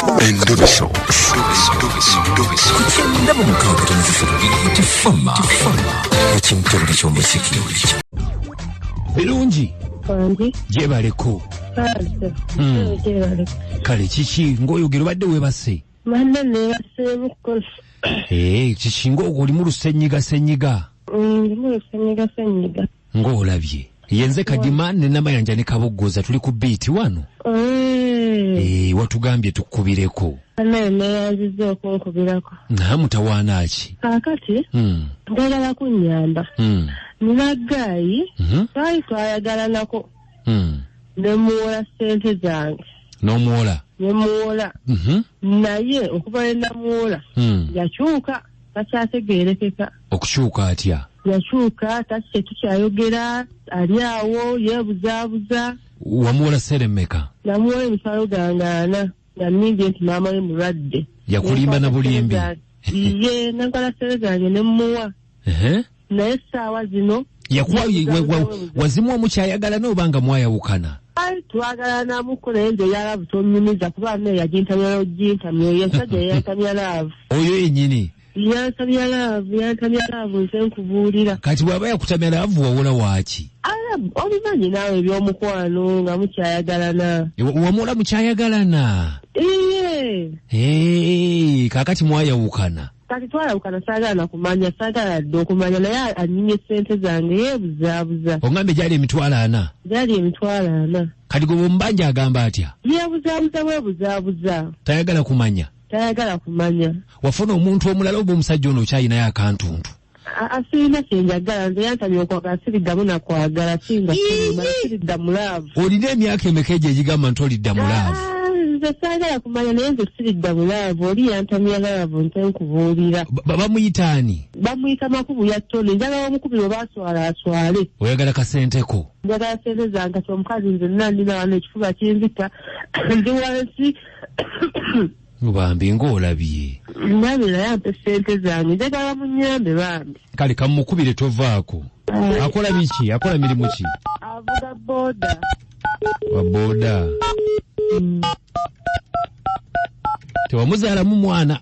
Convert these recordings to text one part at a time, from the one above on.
Endoviso. Kutenda mu mukaaga tifama. Ekintu ky'omuziki. Birungi. Gyebaleko. Kale kiki ng'oyogera obadde weebase? Manne neebase bukozi. Kiki ng'oli mu lusenyiga. Mu lusenyiga. Ng'olabye. Yenze Kadima ne Namayanja ne Kaboggoza tuli ku beat wano. Watugambye tukubireko. Nene yazize okunkubirako. Mutawaana ki? Kakati ndagala kunnyamba. Nina gaayi twayagalako. Nemuwola ssente zange. N'omuwola? Nemuwola. Naye okuva ne namuwola yakyuka takyategeerekeka. Okukyuka atya? Yakyuka tasse tukyayogera ali awo yeebuzaabuza. Wamuwola seremeka? Namuwola emitwalo gangaana nga nningi nti maama we mulwadde. Yakulimba na bulimbi? Ye nagala ssente zange ne mmuwa. Naye essaawa zino wazimuwa mukyayagala n'obanga mwayawukana? Twagalanamuko naye nze yalavu tonnyumiza kuba naye yagintamya ogintamya oyo ensajja yantamya laavu. Oyo yennyini? Yantamya laavu nze nkubuulira. Kati bw'aba yakutamya laavu wawola waaki? Obimanyi naawe ebyomukwano nga mukyayagalana. Wamuwola mukyayagalana? Kaakati mwayawukana? Kati twayawukana saagala na kumanya saagala dde okumanya naye annyimye ssente zange yeebuzaabuza. Oŋŋambe gyali emitwalo 4? Gyali emitwalo 4. Kati gwe bw'omubanja agamba atya? Yeebuzaabuza. Tayagala kumanya? Tayagala kumanya. Wafuna omuntu omulala oba omusajja ono okyayinayo akantuntu? Sirina kyenjagala nze yantamya okwagala siriddamu nakwagala singa siridda mulaavu. Olina emyaka emeka egyo egigamba nti olidda mulaavu? Nze saagala kumanya naye nze siridda mulaavu oli yantamya laavu nte nkubuulira. Bamuyita ani? Bamuyita Makubu ya Tony. Njagala omukubiro baaswala aswale. Oyagala kasenteko? Njagala ssente zange kati omukazi nze nandina wano ekifuba kinzita ndi wansi. Bambi ng'olabye. Nabe naye ampe ssente zange njagala munnyambe bambi. Kale kamukubire tovaako. Akola biki? Akola mirimu ki? Avuga booda. Wa booda. Tewamuzaalamu mwana?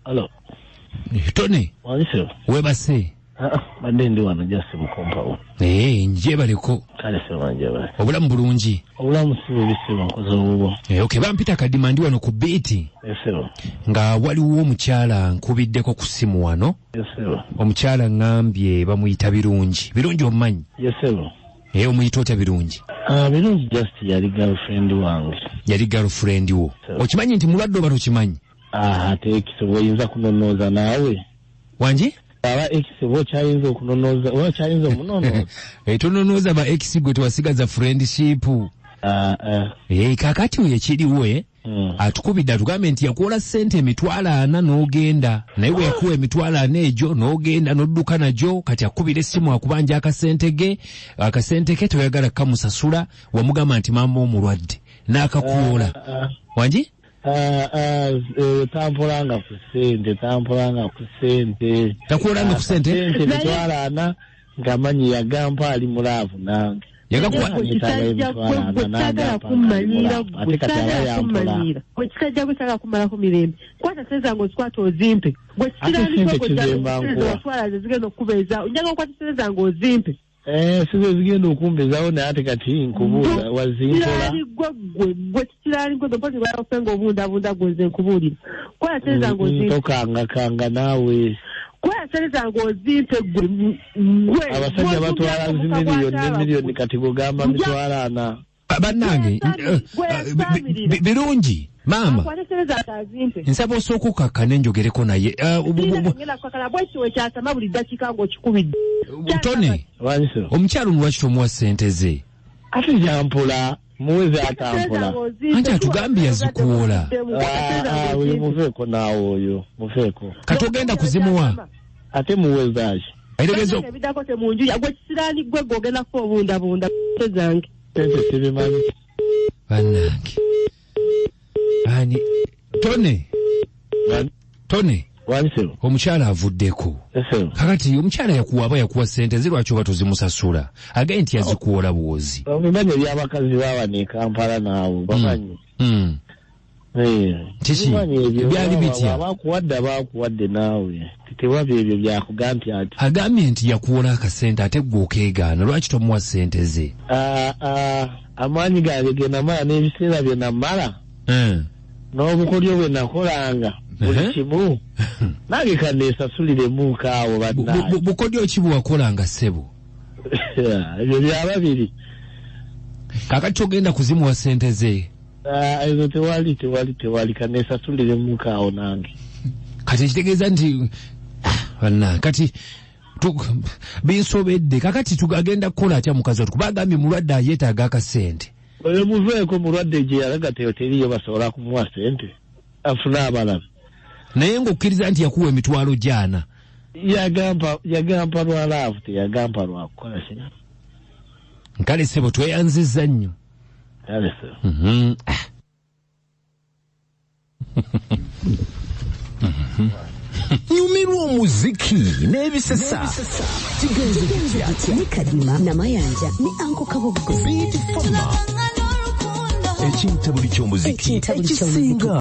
Hello. Tony. Wanisiro. Webase. Badde ndi wano jasi mukompawo. Njebaleko. Kale sema njebale. Obulamu bulungi. Obulamu sibu bisibu nkoze obubo. Okay, bampita Kadima ndi wano ku beati. Yesero. Nga waliwo omukyala nkubiddeko ku simu wano. Yesero. Omukyala ngambye bamuyita Birungi. Birungi omumanyi? Yesero. Omuyita otya Birungi? Birungi just yali girlfriend wange. Yali girlfriend wo. Okimanyi nti mulwadde oba tokimanyi? Ate ekisebo oyinza kunonooza naawe. Wangi? Aba ekisebo kyayinza okunonooza oba kyayinza omunonooza. Tononooza ba ex gwe tewasigaza friendship. Kakati oyo ekiriwo atukubidde atugambe nti yakuwola ssente emitwalo 4 n'ogenda naye bwe yakuwa emitwalo 4 egyo n'ogenda n'odduka nagyo kati akubira essimu akubanja akasente ke toyagala kamusasula wamugamba nti maama omulwadde n'akakuwola. Wangi? Tampolanga ku ssente. Takuwolanga ku ssente? Ssente emitwalo 4 ng'amanyi yagamba ali mulaavu nange. Gwekikajja gwetala kumalako mirembe kwata ssente zange ozikwata ozimpe gwekikirandikotwala ze zigenda okukubeeza njaga okwata ssente zange ozimpe. Sizo zigenda okumbezawo naye ate kati nkubuuza wazimpola. Gwe kikirani gwe mpoti gwafenga obundabunda gwenze nkubuulira. Kwata ssente zange ozimpe. Tokanga naawe. Kwata ssente zange ozimpe gwe. Abasajja batwala zi miliyoni kati gugamba mitwalo 4. bannange birungi maama nsaba osooka okakkane njogereko naye Tony omukyalo lwaki tomuwa ssente ze ate jampula muweze atampula anti atugambye yazikuwola muveeko naawe oyo muveeko kati ogenda kuzimuwa ate muwezaaki airegezo ebidako temunju yagwe kisirani gwe gogenda ko bunda zange sente sibimanyi bannange Tony wanisero omukyala avuddeko kakati omukyala yakuwa ssente ze lwaki oba tozimusasula agaye nti yazikuwola bwozi obimanyi ebyabakazi baawano Kampala naawe bamanyi kiki byali bitya abakuwadde naawe tewabyo ebyo byakugambye ati agambye nti yakuwola akasente ate gwe okeegaana lwaki tomuwa ssente ze amaanyi gange ge namala n'ebiseera bye namala n'obukolyo bwe nakolanga buli kimu nange kanneesasuliremu kaawo bannange bukodyo ki bwe wakolanga ssebo ebyo byaba biri kakati togenda kuzimuwa ssente ze ezo tewali kanneesasuliremu kaawo nange kati ekitegeeza nti bannange kati binsobedde kakati tugagenda kukola atya mukazi watu kubagambye mulwadde ayeetaaga akasente oyo muveeko mulwadde gye yalaga teriyo basobola kumuwa ssente afune abalala naye ng'okkiriza nti yakuwa emitwalo gyana yagamba lwa laavu teyagamba lwa kukola kina nkale ssebo tweyanzizza nnyo kale ssebo nyumirwa omuziki n'ebisesa kigenze kitya ne Kadima Namayanja ne Anko Kabogo ekintabuli ky'omuziki ekisinga